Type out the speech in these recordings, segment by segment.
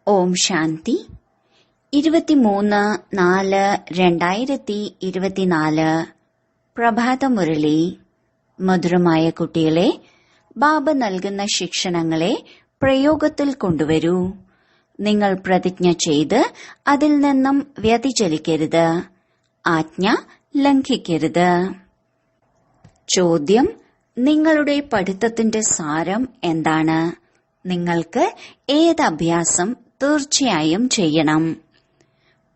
ഓം ശാന്തി. 23/4/2024 പ്രഭാതമുരളി. മധുരമായ കുട്ടികളെ, ബാബ നൽകുന്ന ശിക്ഷണങ്ങളെ പ്രയോഗത്തിൽ കൊണ്ടുവരൂ. നിങ്ങൾ പ്രതിജ്ഞ ചെയ്ത് അതിൽ നിന്നും വ്യതിചലിക്കരുത്. ആജ്ഞ ലംഘിക്കരുത്. ചോദ്യം: നിങ്ങളുടെ പഠിത്തത്തിന്റെ സാരം എന്താണ്? നിങ്ങൾക്ക് ഏത് അഭ്യാസം തീർച്ചയായും ചെയ്യണം?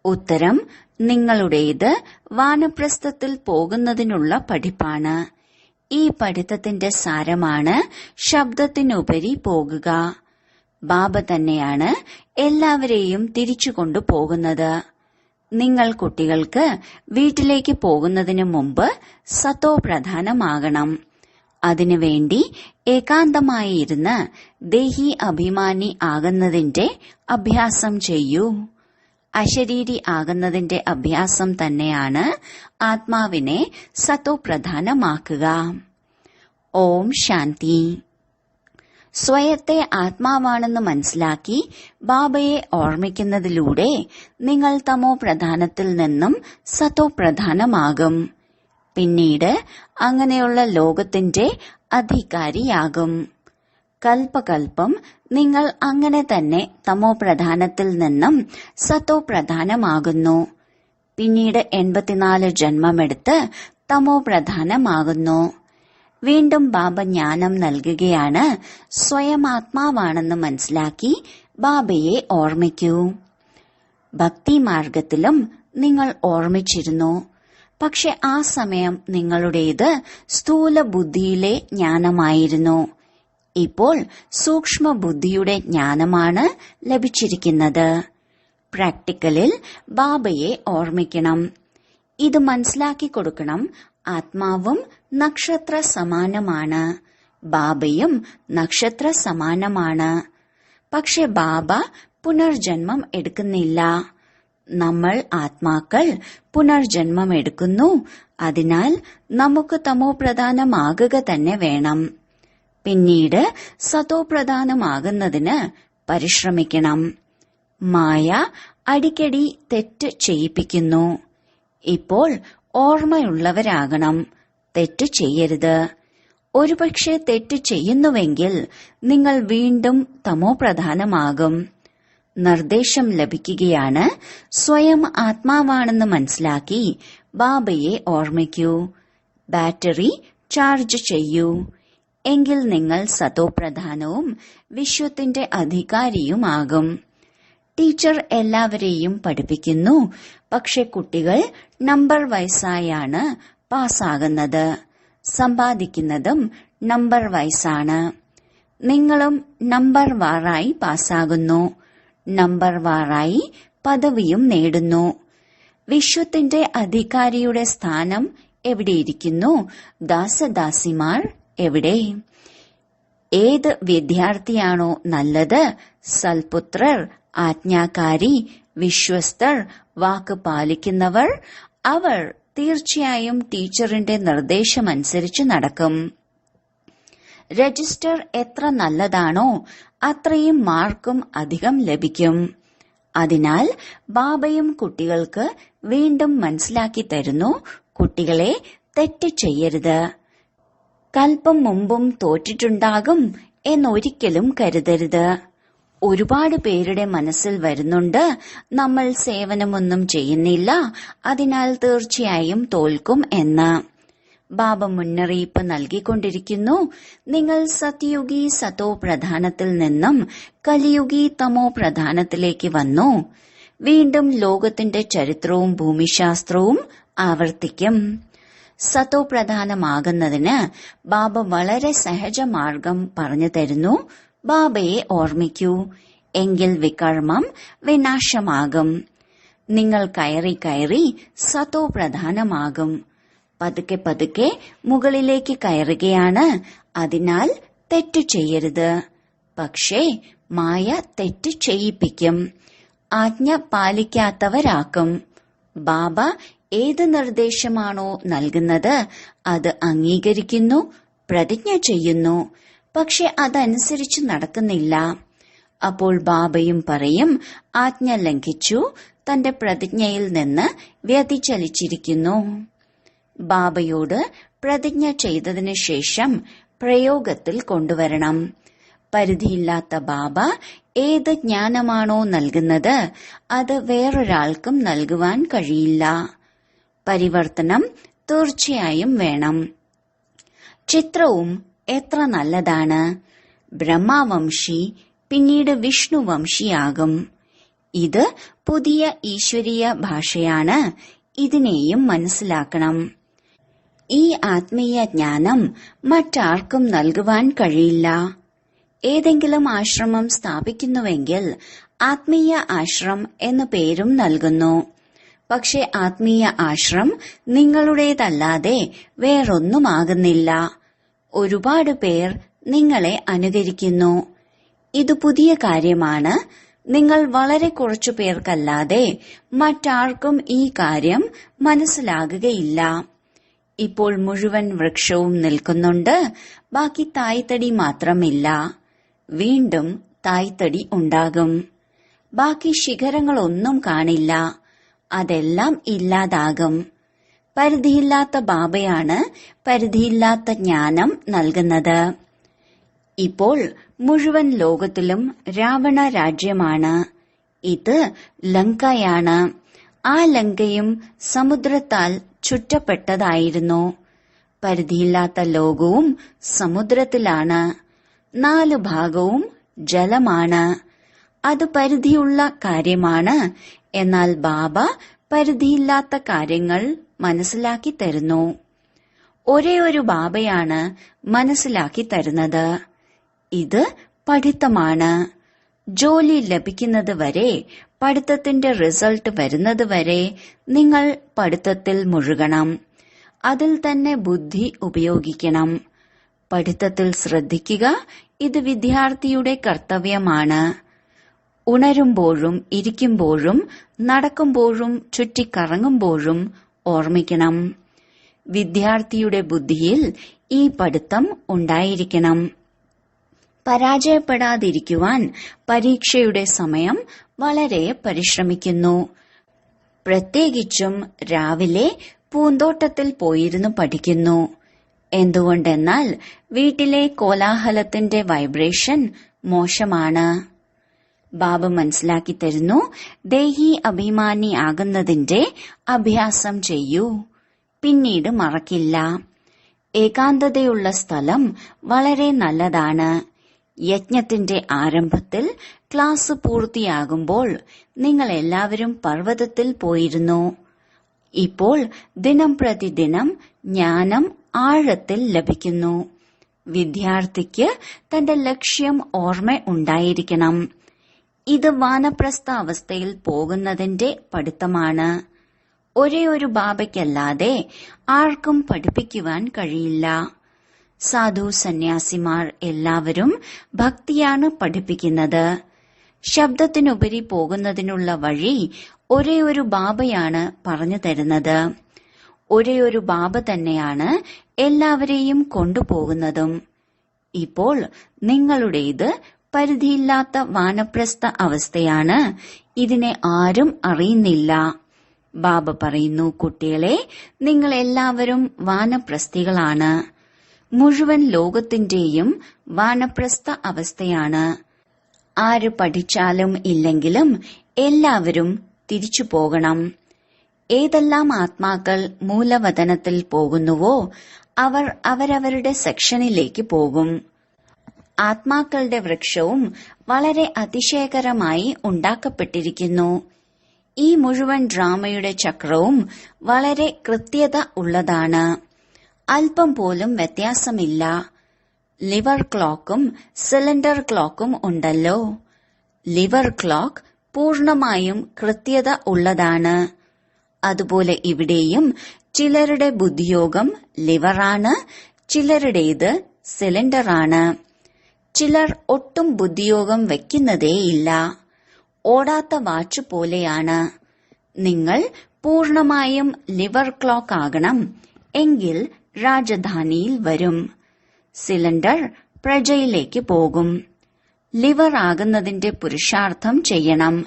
ഉത്തരം: നിങ്ങളുടേത് വാനപ്രസ്ഥത്തിൽ പോകുന്നതിനുള്ള പഠിപ്പാണ്. ഈ പഠിത്തത്തിന്റെ സാരമാണ് ശബ്ദത്തിനുപരി പോകുക. ബാബ തന്നെയാണ് എല്ലാവരെയും തിരിച്ചുകൊണ്ടു പോകുന്നത്. നിങ്ങൾ കുട്ടികൾക്ക് വീട്ടിലേക്ക് പോകുന്നതിനു മുമ്പ് സത്തോ പ്രധാനമാകണം. അതിനുവേണ്ടി ഏകാന്തമായി ഇരുന്ന് ദേഹി അഭിമാനി ആകുന്നതിന്റെ അഭ്യാസം ചെയ്യൂ. അശരീരി ആകുന്നതിന്റെ അഭ്യാസം തന്നെയാണ് ആത്മാവിനെ സത്തോ പ്രധാനമാക്കുക. ഓം ശാന്തി. സ്വയത്തെ ആത്മാവാണെന്ന് മനസ്സിലാക്കി ബാബയെ ഓർമ്മിക്കുന്നതിലൂടെ നിങ്ങൾ തമോ പ്രധാനത്തിൽ നിന്നും സത്തോ പ്രധാനമാകും. പിന്നീട് അങ്ങനെയുള്ള ലോകത്തിന്റെ അധികാരിയാകും. കൽപ്പകൽപ്പം നിങ്ങൾ അങ്ങനെ തന്നെ തമോ പ്രധാനത്തിൽ നിന്നും സത്തോ പ്രധാനമാകുന്നു. പിന്നീട് 84 ജന്മമെടുത്ത് തമോ പ്രധാനമാകുന്നു. വീണ്ടും ബാബ ജ്ഞാനം നൽകുകയാണ്. സ്വയം ആത്മാവാണെന്ന് മനസ്സിലാക്കി ബാബയെ ഓർമ്മിക്കൂ. ഭക്തിമാർഗത്തിലും നിങ്ങൾ ഓർമ്മിച്ചിരുന്നു. പക്ഷെ ആ സമയം നിങ്ങളുടേത് സ്ഥൂല ബുദ്ധിയിലെ ജ്ഞാനമായിരുന്നു. ഇപ്പോൾ സൂക്ഷ്മ ബുദ്ധിയുടെ ജ്ഞാനമാണ് ലഭിച്ചിരിക്കുന്നത്. പ്രാക്ടിക്കലിൽ ബാബയെ ഓർമ്മിക്കണം. ഇത് മനസ്സിലാക്കി കൊടുക്കണം. ആത്മാവും നക്ഷത്ര സമാനമാണ്. ബാബയും നക്ഷത്ര സമാനമാണ്. പക്ഷെ ബാബ പുനർജന്മം എടുക്കുന്നില്ല. നമ്മൾ ആത്മാക്കൾ പുനർജന്മം എടുക്കുന്നു. അതിനാൽ നമുക്ക് തമോ പ്രധാനമാകുക തന്നെ വേണം. പിന്നീട് സതോ പ്രധാനമാകുന്നതിന് പരിശ്രമിക്കണം. മായ അടിക്കടി തെറ്റ് ചെയ്യിപ്പിക്കുന്നു. ഇപ്പോൾ ഓർമ്മയുള്ളവരാകണം. തെറ്റ് ചെയ്യരുത്. ഒരുപക്ഷെ തെറ്റ് ചെയ്യുന്നുവെങ്കിൽ നിങ്ങൾ വീണ്ടും തമോ പ്രധാനമാകും. നിർദ്ദേശം ലഭിക്കുകയാണ്. സ്വയം ആത്മാവാണെന്ന് മനസ്സിലാക്കി ബാബയെ ഓർമ്മിക്കൂ. ബാറ്ററി ചാർജ് ചെയ്യൂ. എങ്കിൽ നിങ്ങൾ സതോ പ്രധാനവും വിശ്വത്തിന്റെ അധികാരിയുമാകും. ടീച്ചർ എല്ലാവരെയും പഠിപ്പിക്കുന്നു. പക്ഷെ കുട്ടികൾ നമ്പർ വൈസായാണ് പാസ്സാകുന്നത്. സമ്പാദിക്കുന്നതും നമ്പർ വൈസാണ്. നിങ്ങളും നമ്പർ വാറായി പാസ്സാകുന്നു. നമ്പർ വാറായി പദവിയും നേടുന്നു. വിശ്വത്തിന്റെ അധികാരിയുടെ സ്ഥാനം എവിടെയിരിക്കുന്നു? ദാസദാസിമാർ എവിടെ? ഏത് വിദ്യാർത്ഥിയാണോ നല്ലത്? സൽപുത്രർ, ആജ്ഞാകാരി, വിശ്വസ്തർ, വാക്ക് പാലിക്കുന്നവർ, അവർ തീർച്ചയായും ടീച്ചറിന്റെ നിർദ്ദേശമനുസരിച്ച് നടക്കും. രജിസ്റ്റർ എത്ര നല്ലതാണോ അത്രയും മാർക്കും അധികം ലഭിക്കും. അതിനാൽ ബാബയും കുട്ടികൾക്ക് വീണ്ടും മനസ്സിലാക്കി തരുന്നു. കുട്ടികളെ, തെറ്റ് ചെയ്യരുത്. കൽപ്പം മുമ്പും തോറ്റിട്ടുണ്ടാകും എന്നൊരിക്കലും കരുതരുത്. ഒരുപാട് പേരുടെ മനസ്സിൽ വരുന്നുണ്ട്, നമ്മൾ സേവനമൊന്നും ചെയ്യുന്നില്ല, അതിനാൽ തീർച്ചയായും തോൽക്കും എന്ന്. ബാബ മുന്നറിയിപ്പ് നൽകിക്കൊണ്ടിരിക്കുന്നു. നിങ്ങൾ സത്യുഗി സതോ പ്രധാനത്തിൽ നിന്നും കലിയുഗി തമോ പ്രധാനത്തിലേക്ക് വന്നു. വീണ്ടും ലോകത്തിന്റെ ചരിത്രവും ഭൂമിശാസ്ത്രവും ആവർത്തിക്കും. സതോ പ്രധാനമാകുന്നതിന് ബാബ വളരെ സഹജമാർഗം പറഞ്ഞു തരുന്നു. ബാബയെ ഓർമ്മിക്കൂ. എങ്കിൽ വികർമ്മം വിനാശമാകും. നിങ്ങൾ കയറി കയറി സതോ പ്രധാനമാകും. പതുക്കെ പതുക്കെ മുകളിലേക്ക് കയറുകയാണ്. അതിനാൽ തെറ്റ് ചെയ്യരുത്. പക്ഷേ മായ തെറ്റ് ചെയ്യിപ്പിക്കും. ആജ്ഞ പാലിക്കാത്തവരാക്കും. ബാബ ഏത് നിർദ്ദേശമാണോ നൽകുന്നത് അത് അംഗീകരിക്കുന്നു, പ്രതിജ്ഞ ചെയ്യുന്നു. പക്ഷെ അതനുസരിച്ച് നടക്കുന്നില്ല. അപ്പോൾ ബാബയും പറയും, ആജ്ഞ ലംഘിച്ചു, തന്റെ പ്രതിജ്ഞയിൽ നിന്ന് വ്യതിചലിച്ചിരിക്കുന്നു. ബാബയോട് പ്രതിജ്ഞ ചെയ്തതിനു ശേഷം പ്രയോഗത്തിൽ കൊണ്ടുവരണം. പരിധിയില്ലാത്ത ബാബ ഏത് ജ്ഞാനമാണോ നൽകുന്നത് അത് വേറൊരാൾക്കും നൽകുവാൻ കഴിയില്ല. പരിവർത്തനം തീർച്ചയായും വേണം. ചിത്രവും എത്ര നല്ലതാണ്. ബ്രഹ്മവംശി പിന്നീട് വിഷ്ണുവംശിയാകും. ഇത് പുതിയ ഈശ്വരീയ ഭാഷയാണ്. ഇതിനെയും മനസ്സിലാക്കണം. ഈ ആത്മീയ ജ്ഞാനം മറ്റാർക്കും നൽകുവാൻ കഴിയില്ല. ഏതെങ്കിലും ആശ്രമം സ്ഥാപിക്കുന്നുവെങ്കിൽ ആത്മീയ ആശ്രം എന്നു പേരും നൽകുന്നു. പക്ഷെ ആത്മീയ ആശ്രം നിങ്ങളുടേതല്ലാതെ വേറൊന്നുമാകുന്നില്ല. ഒരുപാട് പേർ നിങ്ങളെ അനുകരിക്കുന്നു. ഇത് പുതിയ കാര്യമാണ്. നിങ്ങൾ വളരെ കുറച്ചു പേർക്കല്ലാതെ മറ്റാർക്കും ഈ കാര്യം മനസ്സിലാകുകയില്ല. ഇപ്പോൾ മുഴുവൻ വൃക്ഷവും നിൽക്കുന്നുണ്ട്. ബാക്കി തായ്തടി മാത്രമില്ല. വീണ്ടും തായ്തടി ഉണ്ടാകും. ബാക്കി ശിഖരങ്ങളൊന്നും കാണില്ല. അതെല്ലാം ഇല്ലാതാകും. പരിധിയില്ലാത്ത ബാബയാണ് പരിധിയില്ലാത്ത ജ്ഞാനം നൽകുന്നത്. ഇപ്പോൾ മുഴുവൻ ലോകത്തിലും രാവണ രാജ്യമാണ്. ഇത് ലങ്കയാണ്. ആ ലങ്കയും സമുദ്രത്താൽ ചുറ്റപ്പെട്ടതായിരുന്നു. പരിധിയില്ലാത്ത ലോകവും സമുദ്രത്തിലാണ്. 4 ഭാഗവും ജലമാണ്. അത് പരിധിയുള്ള കാര്യമാണ്. എന്നാൽ ബാബ പരിധിയില്ലാത്ത കാര്യങ്ങൾ മനസ്സിലാക്കി തരുന്നു. ഒരേ ഒരു ബാബയാണ് മനസ്സിലാക്കി തരുന്നത്. ഇത് പഠിത്തമാണ്. ജോലി ലഭിക്കുന്നത് വരെ, പഠിത്തത്തിന്റെ റിസൾട്ട് വരുന്നത് വരെ നിങ്ങൾ പഠിത്തത്തിൽ മുഴുകണം. അതിൽ തന്നെ ബുദ്ധി ഉപയോഗിക്കണം. പഠിത്തത്തിൽ ശ്രദ്ധിക്കുക. ഇത് വിദ്യാർത്ഥിയുടെ കർത്തവ്യമാണ്. ഉണരുമ്പോഴും ഇരിക്കുമ്പോഴും നടക്കുമ്പോഴും ചുറ്റിക്കറങ്ങുമ്പോഴും ഓർമ്മിക്കണം. വിദ്യാർത്ഥിയുടെ ബുദ്ധിയിൽ ഈ പഠിത്തം ഉണ്ടായിരിക്കണം. പരാജയപ്പെടാതിരിക്കുവാൻ പരീക്ഷയുടെ സമയം വളരെ പരിശ്രമിക്കുന്നു. പ്രത്യേകിച്ചും രാവിലെ പൂന്തോട്ടത്തിൽ പോയിരുന്നു പഠിക്കുന്നു. എന്തുകൊണ്ടെന്നാൽ വീട്ടിലെ കോലാഹലത്തിന്റെ വൈബ്രേഷൻ മോശമാണ്. ബാബ മനസ്സിലാക്കി തരുന്നു, ദേഹി അഭിമാനി ആകുന്നതിന്റെ അഭ്യാസം ചെയ്യൂ. പിന്നീട് മറക്കില്ല. ഏകാന്തതയുള്ള സ്ഥലം വളരെ നല്ലതാണ്. യജ്ഞത്തിന്റെ ആരംഭത്തിൽ ക്ലാസ് പൂർത്തിയാകുമ്പോൾ നിങ്ങൾ എല്ലാവരും പർവ്വതത്തിൽ പോയിരുന്നു. ഇപ്പോൾ ദിനം പ്രതിദിനം ജ്ഞാനം ആഴത്തിൽ ലഭിക്കുന്നു. വിദ്യാർത്ഥിക്ക് തന്റെ ലക്ഷ്യം ഓർമ്മ ഉണ്ടായിരിക്കണം. ഇത് വാനപ്രസ്ഥ അവസ്ഥയിൽ പോകുന്നതിന്റെ പഠിത്തമാണ്. ഒരേ ഒരു ബാബയ്ക്കല്ലാതെ ആർക്കും പഠിപ്പിക്കുവാൻ കഴിയില്ല. സാധു സന്യാസിമാർ എല്ലാവരും ഭക്തിയാണ് പഠിപ്പിക്കുന്നത്. ശബ്ദത്തിനുപരി പോകുന്നതിനുള്ള വഴി ഒരേ ഒരു ബാബയാണ് പറഞ്ഞു തരുന്നത്. ഒരേ ഒരു ബാബ തന്നെയാണ് എല്ലാവരെയും കൊണ്ടുപോകുന്നതും. ഇപ്പോൾ നിങ്ങളുടേത് പരിധിയില്ലാത്ത വാനപ്രസ്ഥ അവസ്ഥയാണ്. ഇതിനെ ആരും അറിയുന്നില്ല. ബാബ പറയുന്നു, കുട്ടികളെ, നിങ്ങൾ എല്ലാവരും വാനപ്രസ്ഥികളാണ്. മുഴുവൻ ലോകത്തിന്റെയും വാനപ്രസ്ഥ അവസ്ഥയാണ്. ആര് പഠിച്ചാലും ഇല്ലെങ്കിലും എല്ലാവരും തിരിച്ചു പോകണം. ഏതെല്ലാം ആത്മാക്കൾ മൂലവതനത്തിൽ പോകുന്നുവോ അവർ അവരവരുടെ സെക്ഷനിലേക്ക് പോകും. ആത്മാക്കളുടെ വൃക്ഷവും വളരെ അതിശയകരമായി ഉണ്ടാക്കപ്പെട്ടിരിക്കുന്നു. ഈ മുഴുവൻ ഡ്രാമയുടെ ചക്രവും വളരെ കൃത്യത ഉള്ളതാണ്. അല്പം പോലും വ്യത്യാസമില്ല. ലിവർ ക്ലോക്കും സിലിണ്ടർ ക്ലോക്കും ഉണ്ടല്ലോ. ലിവർ ക്ലോക്ക് പൂർണമായും കൃത്യത ഉള്ളതാണ്. അതുപോലെ ഇവിടെയും ചിലരുടെ ബുദ്ധിയോഗം ലിവറാണ്, ചിലരുടേത് സിലിണ്ടറാണ്. ചിലർ ഒട്ടും ബുദ്ധിയോഗം വയ്ക്കുന്നതേയില്ല. ഓടാത്ത വാച്ച് പോലെയാണ്. നിങ്ങൾ പൂർണമായും ലിവർ ക്ലോക്ക് ആകണം. എങ്കിൽ രാജധാനിയിൽ വരും. സിലിണ്ടർ പ്രജയിലേക്ക് പോകും. ലിവർ ആകുന്നതിന്റെ പുരുഷാർത്ഥം ചെയ്യണം.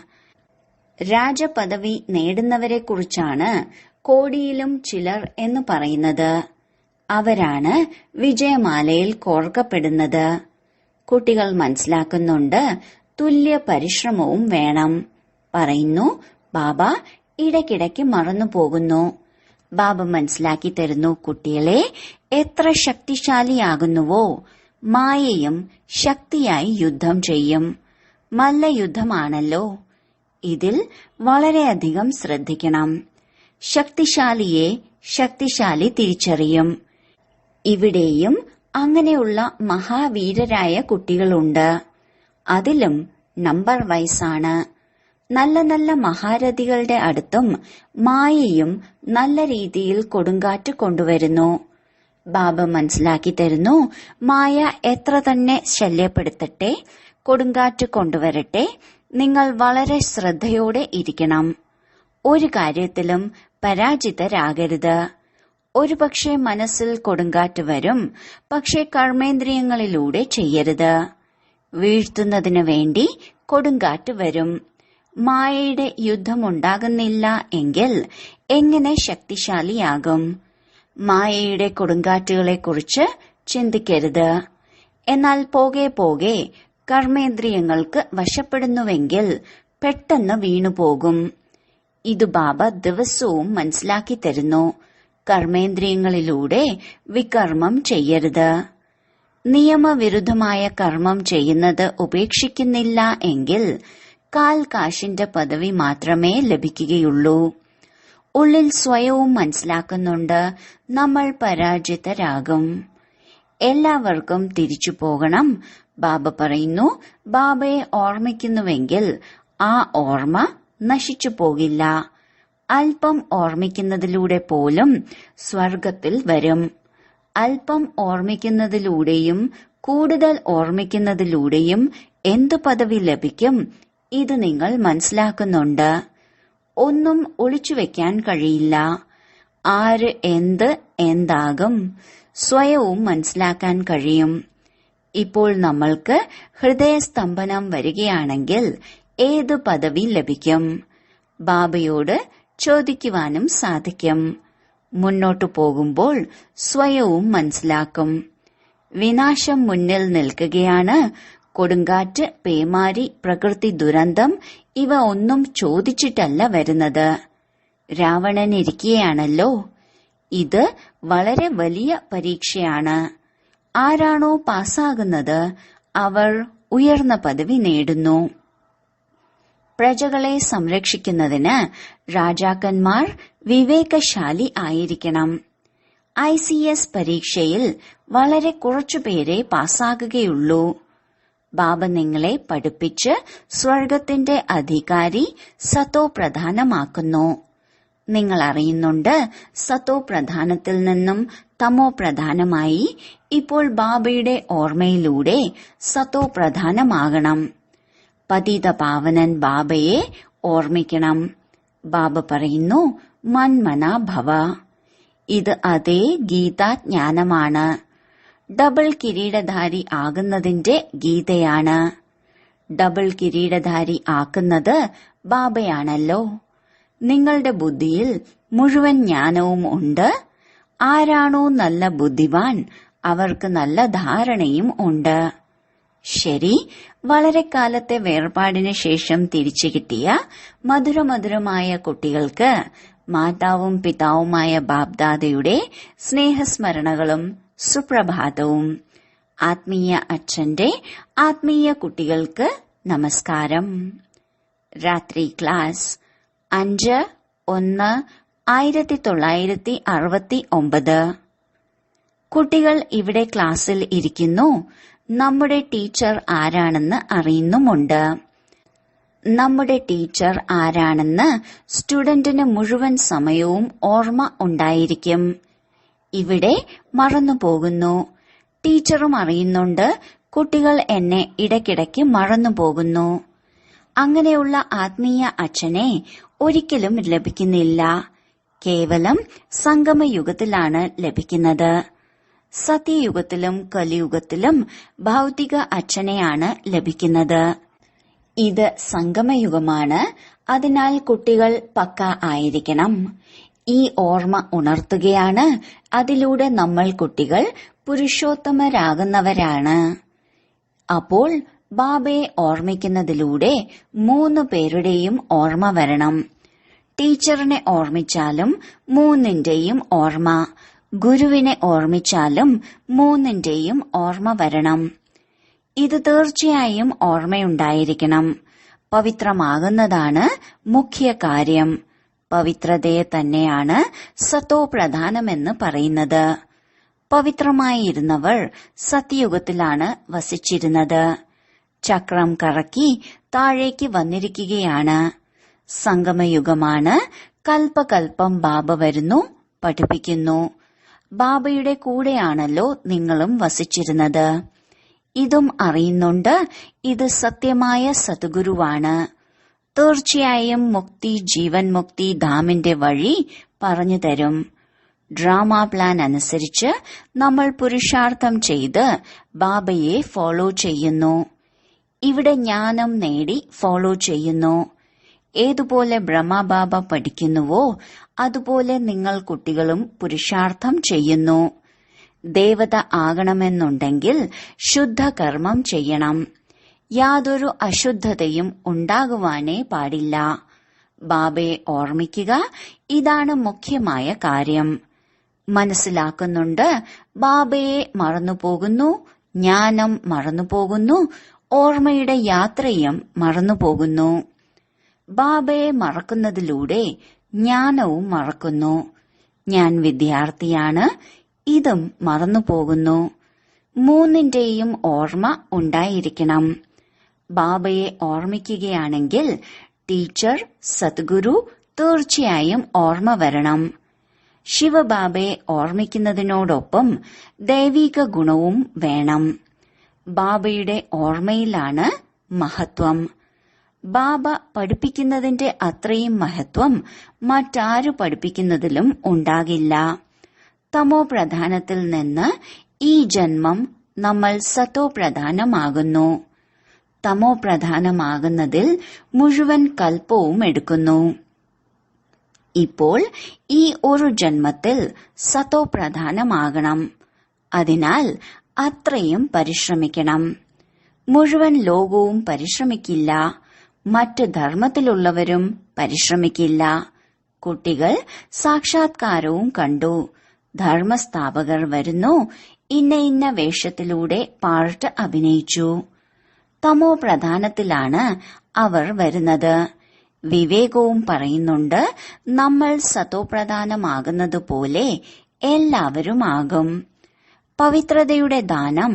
രാജപദവി നേടുന്നവരെക്കുറിച്ചാണ് കോടിയിലും ചിലർ എന്ന് പറയുന്നത്. അവരാണ് വിജയമാലയിൽ കോർക്കപ്പെടുന്നത്. കുട്ടികൾ മനസ്സിലാക്കുന്നുണ്ട്, തുല്യ പരിശ്രമവും വേണം. പറയുന്നു, ബാബ ഇടയ്ക്കിടയ്ക്ക് മറന്നുപോകുന്നു. ബാബ മനസ്സിലാക്കി തരുന്നു, കുട്ടികളെ എത്ര ശക്തിശാലിയാകുന്നുവോ മായയും ശക്തിയായി യുദ്ധം ചെയ്യും. മല്ലയുദ്ധമാണല്ലോ. ഇതിൽ വളരെയധികം ശ്രദ്ധിക്കണം. ശക്തിശാലിയെ ശക്തിശാലി തിരിച്ചറിയും. ഇവിടെയും അങ്ങനെയുള്ള മഹാവീരരായ കുട്ടികളുണ്ട്. അതിലും നമ്പർ വൈസാണ്. നല്ല നല്ല മഹാരഥികളുടെ അടുത്തും മായയും നല്ല രീതിയിൽ കൊടുങ്കാറ്റ് കൊണ്ടുവരുന്നു. ബാബ മനസ്സിലാക്കി തരുന്നു, മായ എത്ര തന്നെ ശല്യപ്പെടുത്തട്ടെ, കൊടുങ്കാറ്റ് കൊണ്ടുവരട്ടെ, നിങ്ങൾ വളരെ ശ്രദ്ധയോടെ ഇരിക്കണം. ഒരു കാര്യത്തിലും പരാജിതരാകരുത്. ഒരുപക്ഷെ മനസ്സിൽ കൊടുങ്കാറ്റ് വരും, പക്ഷെ കർമ്മേന്ദ്രിയങ്ങളിലൂടെ ചെയ്യരുത്. വീഴ്ത്തുന്നതിനു വേണ്ടി കൊടുങ്കാറ്റ് വരും. മായയുടെ യുദ്ധമുണ്ടാകുന്നില്ല എങ്കിൽ എങ്ങനെ ശക്തിശാലിയാകും? മായയുടെ കൊടുങ്കാറ്റുകളെക്കുറിച്ച് ചിന്തിക്കരുത്. എന്നാൽ പോകെ പോകെ കർമ്മേന്ദ്രിയങ്ങൾക്ക് വശപ്പെടുന്നുവെങ്കിൽ പെട്ടെന്ന് വീണുപോകും. ഇത് ബാബ ദിവസവും മനസ്സിലാക്കി തരുന്നു. കർമ്മേന്ദ്രിയങ്ങളിലൂടെ വികർമ്മം ചെയ്യരുത്. നിയമവിരുദ്ധമായ കർമ്മം ചെയ്യുന്നത് ഉപേക്ഷിക്കുന്നില്ല എങ്കിൽ കാൽ കാശിന്റെ പദവി മാത്രമേ ലഭിക്കുകയുള്ളൂ. ഉള്ളിൽ സ്വയവും മനസ്സിലാക്കുന്നുണ്ട്, നമ്മൾ പരാജിതരാകും. എല്ലാവർക്കും തിരിച്ചു പോകണം. ബാബ പറയുന്നു, ബാബയെ ഓർമ്മിക്കുന്നുവെങ്കിൽ ആ ഓർമ്മ നശിച്ചു പോകില്ല. അല്പം ഓർമ്മിക്കുന്നതിലൂടെ പോലും സ്വർഗത്തിൽ വരും. അല്പം ഓർമ്മിക്കുന്നതിലൂടെയും കൂടുതൽ ഓർമ്മിക്കുന്നതിലൂടെയും എന്തു പദവി ലഭിക്കും? ഇത് നിങ്ങൾ മനസ്സിലാക്കുന്നുണ്ട്. ഒന്നും ഒളിച്ചുവെക്കാൻ കഴിയില്ല. ആര് എന്ത് എന്താകും സ്വയവും മനസ്സിലാക്കാൻ കഴിയും. ഇപ്പോൾ നമ്മൾക്ക് ഹൃദയസ്തംഭനം വരികയാണെങ്കിൽ ഏത് പദവി ലഭിക്കും? ബാബയോട് ചോദിക്കുവാനും സാധിക്കും. മുന്നോട്ടു പോകുമ്പോൾ സ്വയവും മനസ്സിലാക്കും. വിനാശം മുന്നിൽ നിൽക്കുകയാണ്. കൊടുങ്കാറ്റ്, പേമാരി, പ്രകൃതി ദുരന്തം ഇവ ഒന്നും ചോദിച്ചിട്ടല്ല വരുന്നത്. രാവണൻ ഇരിക്കുകയാണല്ലോ. ഇത് വളരെ വലിയ പരീക്ഷയാണ്. ആരാണോ പാസ്സാകുന്നത് അവർ ഉയർന്ന പദവി നേടുന്നു. പ്രജകളെ സംരക്ഷിക്കുന്നതിന് രാജാക്കന്മാർ വിവേകശാലി ആയിരിക്കണം. ICS പരീക്ഷയിൽ വളരെ കുറച്ചുപേരെ പാസ്സാകുകയുള്ളൂ. ബാബ നിങ്ങളെ പഠിപ്പിച്ച് സ്വർഗത്തിന്റെ അധികാരി സത്തോ പ്രധാനമാക്കുന്നു. നിങ്ങൾ അറിയുന്നുണ്ട്, സത്തോ പ്രധാനത്തിൽ നിന്നും തമോ പ്രധാനമായി ഇപ്പോൾ ബാബയുടെ ഓർമ്മയിലൂടെ സത്തോ പ്രധാനമാകണം. പതിത പാവനൻ ബാബയെ ഓർമ്മിക്കണം. ബാബ പറയുന്നു, മന്മന ഭവ. ഇത് അതേ ഗീതാജ്ഞാനമാണ്. ഡബിൾ കിരീടധാരി ആകുന്നതിന്റെ ഗീതയാണ്. ഡബിൾ കിരീടധാരി ആക്കുന്നത് ബാബയാണല്ലോ. നിങ്ങളുടെ ബുദ്ധിയിൽ മുഴുവൻ ജ്ഞാനവും ഉണ്ട്. ആരാണോ നല്ല ബുദ്ധിമാൻ അവർക്ക് നല്ല ധാരണയും ഉണ്ട്. ശരി, വളരെ കാലത്തെ വേർപാടിന് ശേഷം തിരിച്ചു കിട്ടിയ മധുരമധുരമായ കുട്ടികൾക്ക് മാതാവും പിതാവുമായ ബാബ്ദാദയുടെ സ്നേഹസ്മരണകളും സുപ്രഭാതവും. ആത്മീയ അച്ഛന്റെ ആത്മീയ കുട്ടികൾക്ക് നമസ്കാരം. രാത്രി ക്ലാസ് 5/1/1969. കുട്ടികൾ ഇവിടെ ക്ലാസ്സിൽ ഇരിക്കുന്നു. നമ്മുടെ ടീച്ചർ ആരാണെന്ന് അറിയുന്നുമുണ്ട്. നമ്മുടെ ടീച്ചർ ആരാണെന്ന് സ്റ്റുഡന്റിന് മുഴുവൻ സമയവും ഓർമ്മ ഉണ്ടായിരിക്കും. ഇവിടെ മറന്നുപോകുന്നു. ടീച്ചറും അറിയുന്നുണ്ട്, കുട്ടികൾ എന്നെ ഇടയ്ക്കിടയ്ക്ക് മറന്നുപോകുന്നു. അങ്ങനെയുള്ള ആത്മീയ അച്ഛനെ ഒരിക്കലും ലഭിക്കുന്നില്ല. കേവലം സംഗമയുഗത്തിലാണ് ലഭിക്കുന്നത്. സത്യയുഗത്തിലും കലിയുഗത്തിലും ഭൗതിക അച്ഛനെയാണ് ലഭിക്കുന്നത്. ഇത് സംഗമയുഗമാണ്. അതിനാൽ കുട്ടികൾ പക്ക ആയിരിക്കണം. ഈ ഓർമ്മ ഉണർത്തുകയാണ്. അതിലൂടെ നമ്മൾ കുട്ടികൾ പുരുഷോത്തമരാകുന്നവരാണ്. അപ്പോൾ ബാബയെ ഓർമ്മിക്കുന്നതിലൂടെ 3 പേരുടെയും ഓർമ്മ വരണം. ടീച്ചറിനെ ഓർമ്മിച്ചാലും 3ന്റെയും ഓർമ്മ, ഗുരുവിനെ ഓർമ്മിച്ചാലും 3ന്റെയും ഓർമ്മ വരണം. ഇത് തീർച്ചയായും ഓർമ്മയുണ്ടായിരിക്കണം. പവിത്രമാകുന്നതാണ് മുഖ്യ കാര്യം. പവിത്രതയെ തന്നെയാണ് സത്തോ പ്രധാനമെന്ന് പറയുന്നത്. പവിത്രമായിരുന്നവർ സത്യയുഗത്തിലാണ് വസിച്ചിരുന്നത്. ചക്രം കറക്കി താഴേക്ക് വന്നിരിക്കുകയാണ്. സംഗമയുഗമാണ്. കൽപ്പകൽപ്പം ബാബ വരുന്നു, പഠിപ്പിക്കുന്നു. ബാബയുടെ കൂടെയാണല്ലോ നിങ്ങളും വസിച്ചിരുന്നത്. ഇതും അറിയുന്നുണ്ട്. ഇത് സത്യമായ സദ്ഗുരുവാണ്. തീർച്ചയായും മുക്തി, ജീവൻ മുക്തി ധാമിന്റെ വഴി പറഞ്ഞു തരും. ഡ്രാമ പ്ലാൻ അനുസരിച്ച് നമ്മൾ പുരുഷാർത്ഥം ചെയ്ത് ബാബയെ ഫോളോ ചെയ്യുന്നു. ഇവിടെ ജ്ഞാനം നേടി ഫോളോ ചെയ്യുന്നു. ഏതുപോലെ ബ്രഹ്മബാബ പഠിക്കുന്നുവോ അതുപോലെ നിങ്ങൾ കുട്ടികളും പുരുഷാർത്ഥം ചെയ്യുന്നു. ദേവത ആകണമെന്നുണ്ടെങ്കിൽ ശുദ്ധകർമ്മം ചെയ്യണം. യാതൊരു അശുദ്ധതയും ഉണ്ടാകുവാനേ പാടില്ല. ബാബയെ ഓർമ്മിക്കുക, ഇതാണ് മുഖ്യമായ കാര്യം. മനസ്സിലാക്കുന്നുണ്ട്. ബാബയെ മറന്നുപോകുന്നു, ജ്ഞാനം മറന്നുപോകുന്നു, ഓർമ്മയുടെ യാത്രയും മറന്നുപോകുന്നു. ബാബയെ മറക്കുന്നതിലൂടെ ജ്ഞാനവും മറക്കുന്നു. ഞാൻ വിദ്യാർത്ഥിയാണ്, ഇതും മറന്നുപോകുന്നു. 3ന്റെയും ഓർമ്മ ഉണ്ടായിരിക്കണം. ബാബയെ ഓർമ്മിക്കുകയാണെങ്കിൽ ടീച്ചർ, സദ്ഗുരു തീർച്ചയായും ഓർമ്മ വരണം. ശിവബാബയെ ഓർമ്മിക്കുന്നതിനോടൊപ്പം ദൈവിക ഗുണവും വേണം. ബാബയുടെ ഓർമ്മയിലാണ് മഹത്വം. ബാബ പഠിപ്പിക്കുന്നതിന്റെ അത്രയും മഹത്വം മറ്റാരു പഠിപ്പിക്കുന്നതിലും ഉണ്ടാകില്ല. തമോ പ്രധാനത്തിൽ നിന്ന് ഈ ജന്മം നമ്മൾ സത്തോ പ്രധാനമാകുന്നു. തമോ പ്രധാനമാകുന്നതിൽ മുഴുവൻ കൽപ്പവും എടുക്കുന്നു. ഇപ്പോൾ ഈ ഒരു ജന്മത്തിൽ സത്തോ പ്രധാനമാകണം. അതിനാൽ അത്രയും പരിശ്രമിക്കണം. മുഴുവൻ ലോകവും പരിശ്രമിക്കില്ല. മറ്റ് ധർമ്മത്തിലുള്ളവരും പരിശ്രമിക്കില്ല. കുട്ടികൾ സാക്ഷാത്കാരവും കണ്ടു. ധർമ്മസ്ഥാപകർ വരുന്നു. ഇന്ന ഇന്ന വേഷത്തിലൂടെ പാർട്ട് അഭിനയിച്ചു. തമോ പ്രധാനത്തിലാണ് അവർ വരുന്നത്. വിവേകവും പറയുന്നുണ്ട്, നമ്മൾ സത്തോ പ്രധാനമാകുന്നതുപോലെ എല്ലാവരും ആകും. പവിത്രതയുടെ ദാനം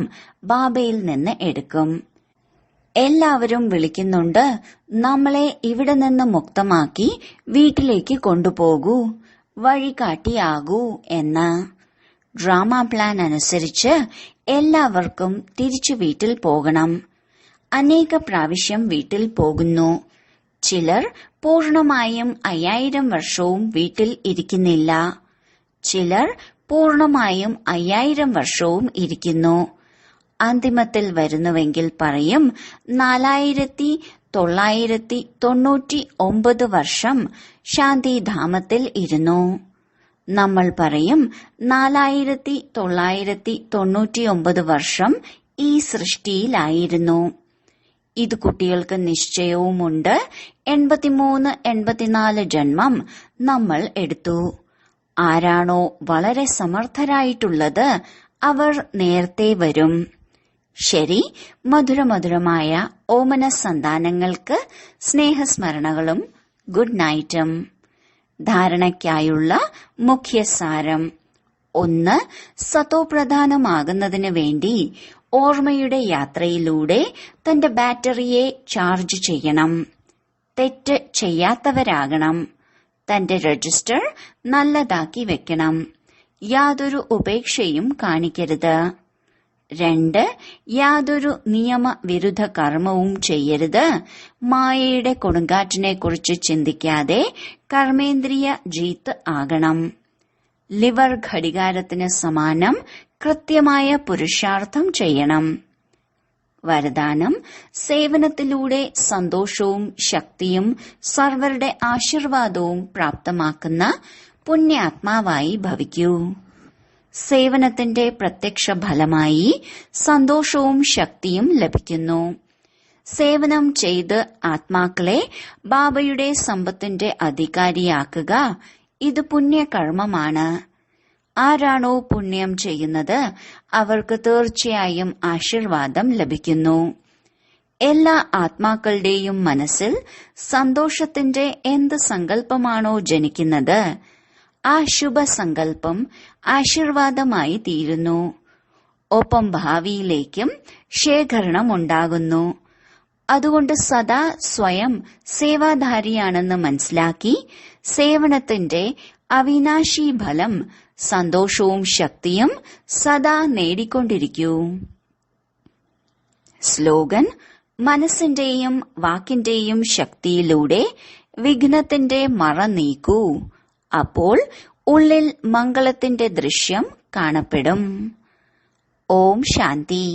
ബാബയിൽ നിന്ന് എടുക്കും. എല്ലാവരും വിളിക്കുന്നുണ്ട്, നമ്മളെ ഇവിടെ നിന്ന് മുക്തമാക്കി വീട്ടിലേക്ക് കൊണ്ടുപോകൂ, വഴികാട്ടിയാകൂ എന്ന്. ഡ്രാമ പ്ലാൻ അനുസരിച്ച് എല്ലാവർക്കും തിരിച്ചു വീട്ടിൽ പോകണം. അനേക പ്രാവശ്യം വീട്ടിൽ പോകുന്നു. ചിലർ പൂർണമായും 5000 വർഷവും വീട്ടിൽ ഇരിക്കുന്നില്ല. ചിലർ പൂർണമായും 5000 വർഷവും ഇരിക്കുന്നു. അന്തിമത്തിൽ വരുന്നുവെങ്കിൽ പറയും 4999 വർഷം ശാന്തിധാമത്തിൽ ഇരുന്നു. നമ്മൾ പറയും 4999 വർഷം ഈ സൃഷ്ടിയിലായിരുന്നു. ഇത് കുട്ടികൾക്ക് നിശ്ചയവുമുണ്ട്. 83-84 ജന്മം നമ്മൾ എടുത്തു. ആരാണോ വളരെ സമർത്ഥരായിട്ടുള്ളത് അവർ നേരത്തെ വരും. ശരി, മധുരമധുരമായ ഓമന സന്താനങ്ങൾക്ക് സ്നേഹസ്മരണകളും ഗുഡ് നൈറ്റും. ധാരണയ്ക്കായുള്ള മുഖ്യസാരം: 1. സതോപ്രധാനമാകുന്നതിനു വേണ്ടി ഓർമ്മയുടെ യാത്രയിലൂടെ തന്റെ ബാറ്ററിയെ ചാർജ് ചെയ്യണം. തെറ്റ് ചെയ്യാത്തവരാകണം. തന്റെ രജിസ്റ്റർ നല്ലതാക്കി വെക്കണം. യാതൊരു ഉപേക്ഷയും കാണിക്കരുത്. 2. യാതൊരു നിയമവിരുദ്ധ കർമ്മവും ചെയ്യരുത്. മായയുടെ കൊടുങ്കാറ്റിനെക്കുറിച്ച് ചിന്തിക്കാതെ കർമ്മേന്ദ്രിയ ജീത്ത് ആകണം. ലിവർ ഘടികാരത്തിന് സമാനം കൃത്യമായ പുരുഷാർത്ഥം ചെയ്യണം. വരദാനം: സേവനത്തിലൂടെ സന്തോഷവും ശക്തിയും സർവരുടെ ആശീർവാദവും പ്രാപ്തമാക്കുന്ന പുണ്യാത്മാവായി ഭവിക്കൂ. സേവനത്തിന്റെ പ്രത്യക്ഷ ഫലമായി സന്തോഷവും ശക്തിയും ലഭിക്കുന്നു. സേവനം ചെയ്ത് ആത്മാക്കളെ ബാബയുടെ സമ്പത്തിന്റെ അധികാരിയാക്കുക ഇത് പുണ്യകർമ്മമാണ്. ആരാണോ പുണ്യം ചെയ്യുന്നത് അവർക്ക് തീർച്ചയായും ആശീർവാദം ലഭിക്കുന്നു. എല്ലാ ആത്മാക്കളുടെയും മനസ്സിൽ സന്തോഷത്തിന്റെ എന്ത് സങ്കല്പമാണോ ജനിക്കുന്നത് ആ ശുഭസങ്കല്പം ആശീർവാദമായി തീരുന്നു. ഒപ്പം ഭാവിയിലേക്കും ശേഖരണമുണ്ടാകുന്നു. അതുകൊണ്ട് സദാ സ്വയം സേവാധാരിയാണെന്ന് മനസ്സിലാക്കി സേവനത്തിന്റെ അവിനാശി ഫലം സന്തോഷവും ശക്തിയും സദാ നേടിക്കൊണ്ടിരിക്കൂ. സ്ലോഗൻ: മനസ്സിന്റെയും വാക്കിന്റെയും ശക്തിയിലൂടെ വിഘ്നത്തിന്റെ മറ നീക്കൂ. അപ്പോൾ ഉള്ളിൽ മംഗളത്തിന്റെ ദൃശ്യം കാണപ്പെടും. ഓം ശാന്തി.